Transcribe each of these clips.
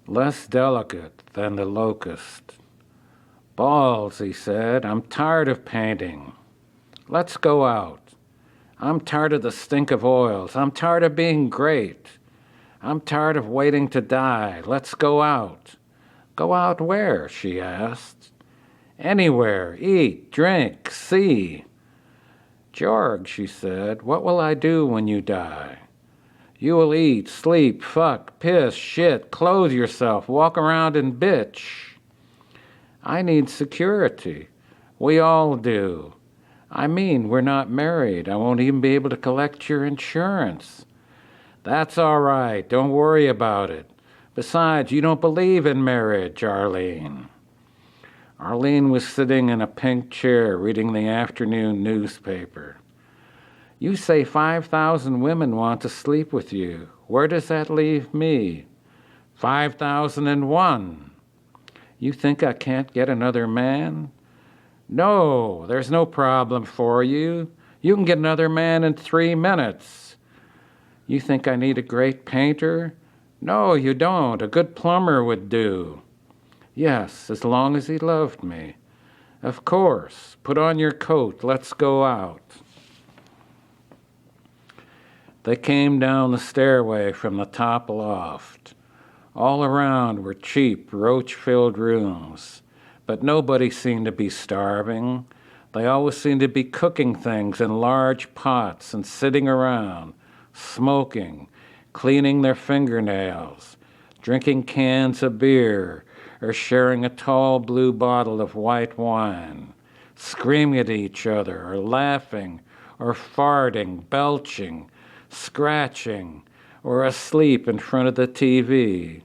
less delicate than the locust. Balls, he said, I'm tired of painting. Let's go out. I'm tired of the stink of oils. I'm tired of being great. I'm tired of waiting to die. Let's go out. Go out where? She asked. Anywhere. Eat, drink, see. George, she said, what will I do when you die? You will eat, sleep, fuck, piss, shit, clothe yourself, walk around and bitch. I need security. We all do. I mean, we're not married. I won't even be able to collect your insurance. That's all right. Don't worry about it. Besides, you don't believe in marriage, Arlene. Arlene was sitting in a pink chair reading the afternoon newspaper. You say 5,000 women want to sleep with you. Where does that leave me? 5,001. You think I can't get another man? No, there's no problem for you. You can get another man in 3 minutes. You think I need a great painter? No, you don't. A good plumber would do. Yes, as long as he loved me. Of course. Put on your coat. Let's go out. They came down the stairway from the top loft. All around were cheap, roach-filled rooms, but nobody seemed to be starving. They always seemed to be cooking things in large pots and sitting around, smoking, cleaning their fingernails, drinking cans of beer, or sharing a tall blue bottle of white wine, screaming at each other, or laughing, or farting, belching, scratching, or asleep in front of the TV.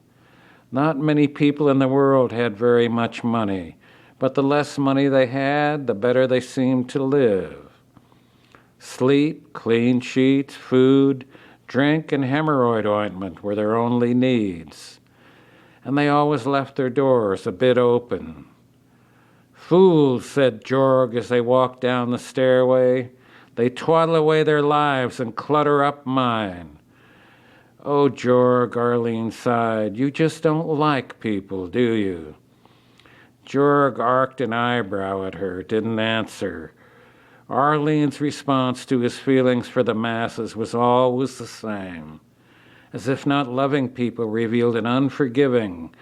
Not many people in the world had very much money, but the less money they had, the better they seemed to live. Sleep, clean sheets, food, drink, and hemorrhoid ointment were their only needs, and they always left their doors a bit open. Fools, said Jorg as they walked down the stairway. They twaddle away their lives and clutter up mine. Oh, Jorg, Arlene sighed, you just don't like people, do you? Jorg arched an eyebrow at her, didn't answer. Arlene's response to his feelings for the masses was always the same, as if not loving people revealed an unforgiving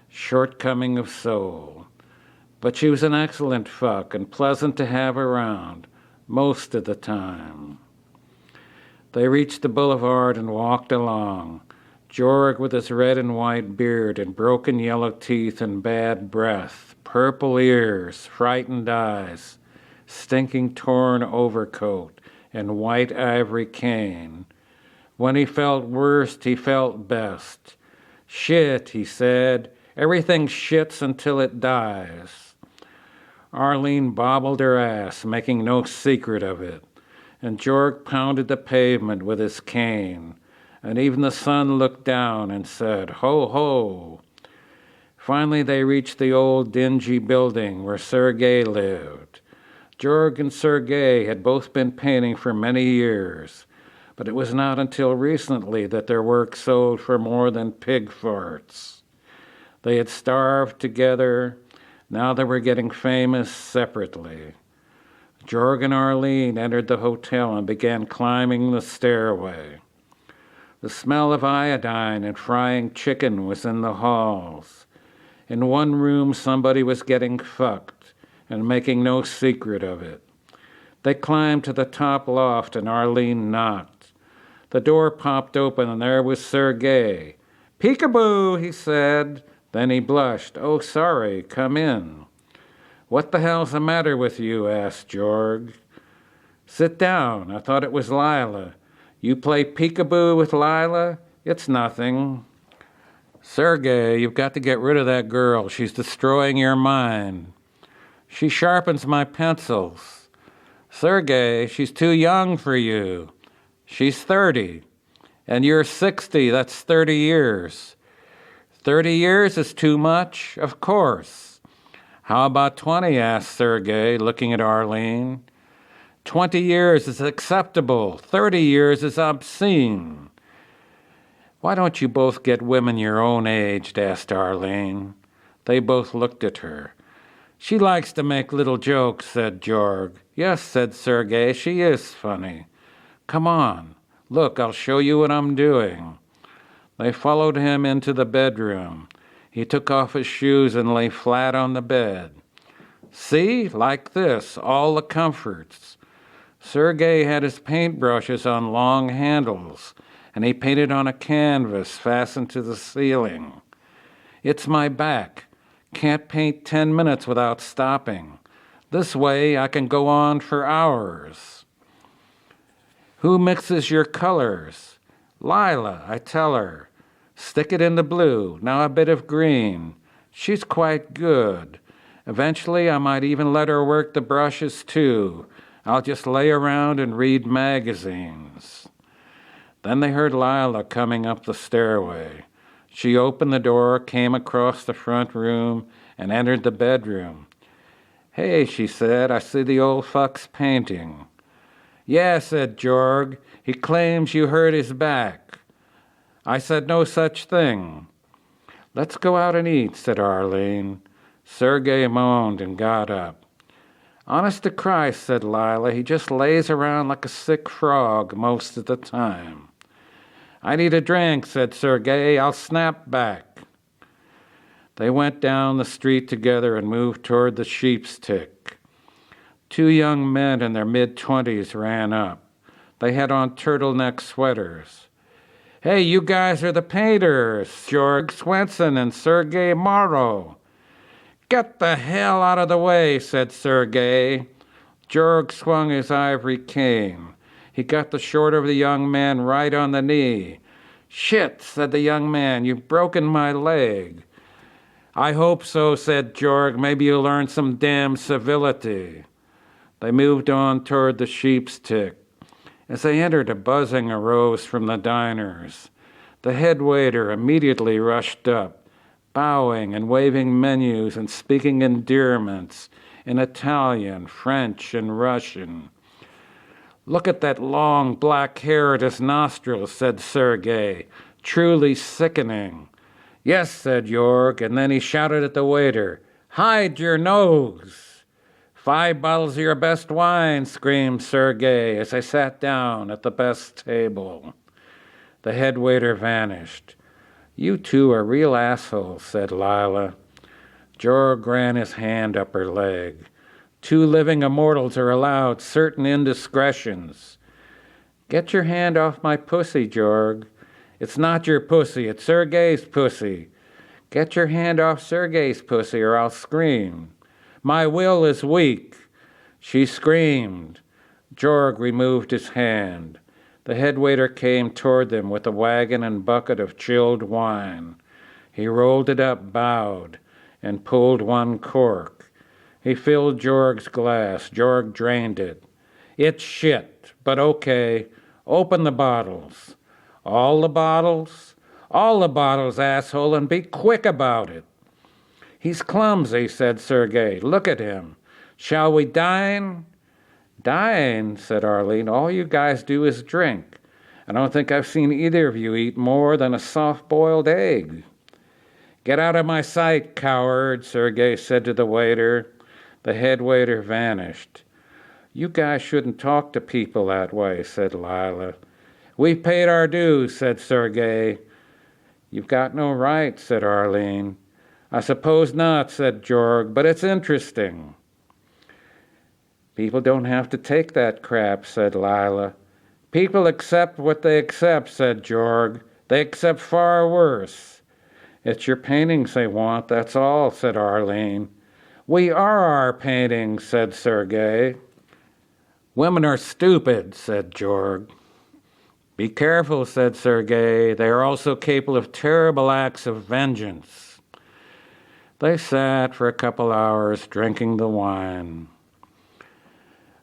shortcoming of soul. But she was an excellent fuck and pleasant to have around most of the time. They reached the boulevard and walked along, Jorg with his red and white beard and broken yellow teeth and bad breath, purple ears, frightened eyes, stinking torn overcoat, and white ivory cane. When he felt worst, he felt best. Shit, he said. Everything shits until it dies. Arlene bobbled her ass, making no secret of it, and Jorg pounded the pavement with his cane, and even the sun looked down and said, ho, ho. Finally they reached the old dingy building where Sergei lived. Jorg and Sergei had both been painting for many years, but it was not until recently that their work sold for more than pig farts. They had starved together. Now they were getting famous separately. Jorg and Arlene entered the hotel and began climbing the stairway. The smell of iodine and frying chicken was in the halls. In one room, somebody was getting fucked and making no secret of it. They climbed to the top loft and Arlene knocked. The door popped open and there was Sergei. Peekaboo, he said. Then he blushed. Oh, sorry, come in. What the hell's the matter with you? Asked Jorg. Sit down. I thought it was Lila. You play peekaboo with Lila? It's nothing. Sergei, you've got to get rid of that girl. She's destroying your mind. She sharpens my pencils. Sergei, she's too young for you. She's 30. And you're 60. That's 30 years. 30 years is too much? Of course. How about 20? Asked Sergei, looking at Arlene. 20 years is acceptable. 30 years is obscene. Why don't you both get women your own age? Asked Arlene. They both looked at her. She likes to make little jokes, said Georg. Yes, said Sergei, she is funny. Come on. Look, I'll show you what I'm doing. They followed him into the bedroom. He took off his shoes and lay flat on the bed. See? Like this, all the comforts. Sergei had his paintbrushes on long handles, and he painted on a canvas fastened to the ceiling. It's my back. Can't paint 10 minutes without stopping. This way I can go on for hours. Who mixes your colors? Lila, I tell her. Stick it in the blue, now a bit of green. She's quite good. Eventually I might even let her work the brushes too. I'll just lay around and read magazines. Then they heard Lila coming up the stairway. She opened the door, came across the front room, and entered the bedroom. Hey, she said, I see the old fuck's painting. Yeah, said Georg. He claims you hurt his back. I said no such thing. Let's go out and eat, said Arlene. Sergei moaned and got up. Honest to Christ, said Lila, he just lays around like a sick frog most of the time. I need a drink, said Sergei. I'll snap back. They went down the street together and moved toward the Sheep's Tick. Two young men in their mid-20s ran up. They had on turtleneck sweaters. Hey, you guys are the painters, Georg Swenson and Sergei Morrow. Get the hell out of the way, said Sergei. Georg swung his ivory cane. He got the short of the young man right on the knee. Shit, said the young man, you've broken my leg. I hope so, said Georg. Maybe you'll learn some damn civility. They moved on toward the Sheep's Tick. As they entered, a buzzing arose from the diners. The head waiter immediately rushed up, bowing and waving menus and speaking endearments in Italian, French, and Russian. Look at that long black hair at his nostrils, said Sergei. Truly sickening. Yes, said Georg, and then he shouted at the waiter, Hide your nose! 5 bottles of your best wine, screamed Sergei as they sat down at the best table. The head waiter vanished. You two are real assholes, said Lila. Georg ran his hand up her leg. 2 living immortals are allowed certain indiscretions. Get your hand off my pussy, Georg. It's not your pussy, it's Sergei's pussy. Get your hand off Sergei's pussy or I'll scream. My will is weak. She screamed. Georg removed his hand. The head waiter came toward them with a wagon and bucket of chilled wine. He rolled it up, bowed, and pulled one cork. He filled Georg's glass. Georg drained it. It's shit, but okay. Open the bottles. All the bottles? All the bottles, asshole, and be quick about it. He's clumsy, said Sergei. Look at him. Shall we dine? Dine, said Arlene. All you guys do is drink. I don't think I've seen either of you eat more than a soft-boiled egg. Get out of my sight, coward, Sergei said to the waiter. The head waiter vanished. You guys shouldn't talk to people that way, said Lila. We paid our dues, said Sergei. You've got no right, said Arlene. I suppose not, said Georg, but it's interesting. People don't have to take that crap, said Lila. People accept what they accept, said Georg. They accept far worse. It's your paintings they want, that's all, said Arlene. We are our paintings, said Sergei. Women are stupid, said Georg. Be careful, said Sergei. They are also capable of terrible acts of vengeance. They sat for a couple hours drinking the wine.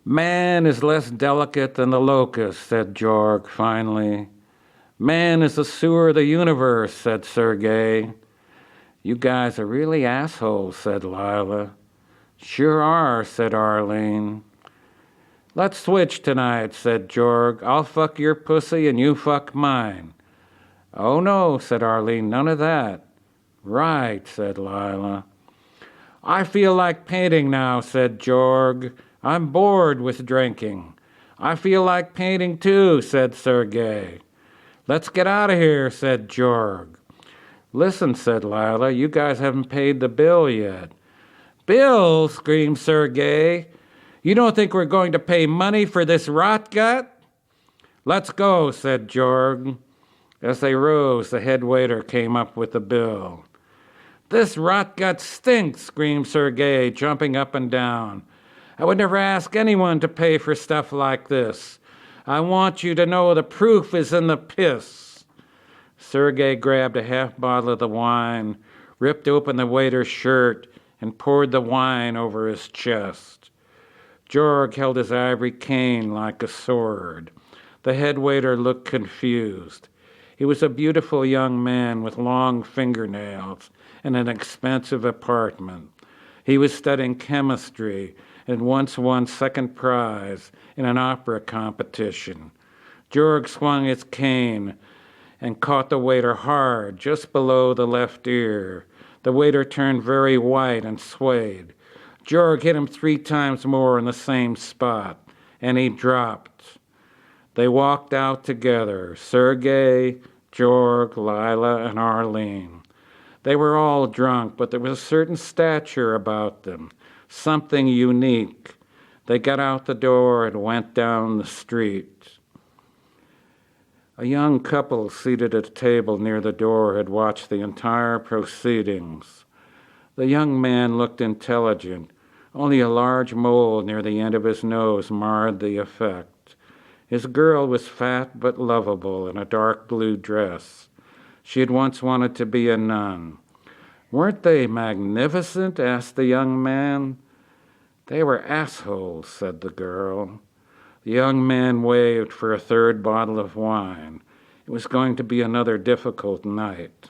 Man is less delicate than the locust, said Georg finally. Man is the sewer of the universe, said Sergei. You guys are really assholes, said Lila. Sure are, said Arlene. Let's switch tonight, said Georg. I'll fuck your pussy and you fuck mine. Oh, no, said Arlene, none of that. Right, said Lila. I feel like painting now, said Georg. I'm bored with drinking. I feel like painting too, said Sergei. Let's get out of here, said Georg. Listen, said Lila, you guys haven't paid the bill yet. Bill, screamed Sergei. You don't think we're going to pay money for this rot gut? Let's go, said Georg. As they rose, the head waiter came up with the bill. This rot gut stinks, screamed Sergei, jumping up and down. I would never ask anyone to pay for stuff like this. I want you to know the proof is in the piss. Sergei grabbed a half bottle of the wine, ripped open the waiter's shirt, and poured the wine over his chest. Georg held his ivory cane like a sword. The head waiter looked confused. He was a beautiful young man with long fingernails and an expensive apartment. He was studying chemistry and once won second prize in an opera competition. Georg swung his cane and caught the waiter hard just below the left ear. The waiter turned very white and swayed. Georg hit him 3 times more in the same spot, and he dropped. They walked out together, Sergei, Georg, Lila, and Arlene. They were all drunk, but there was a certain stature about them, something unique. They got out the door and went down the street. A young couple seated at a table near the door had watched the entire proceedings. The young man looked intelligent. Only a large mole near the end of his nose marred the effect. His girl was fat but lovable in a dark blue dress. She had once wanted to be a nun. Weren't they magnificent? Asked the young man. They were assholes, said the girl. The young man waved for a third bottle of wine. It was going to be another difficult night.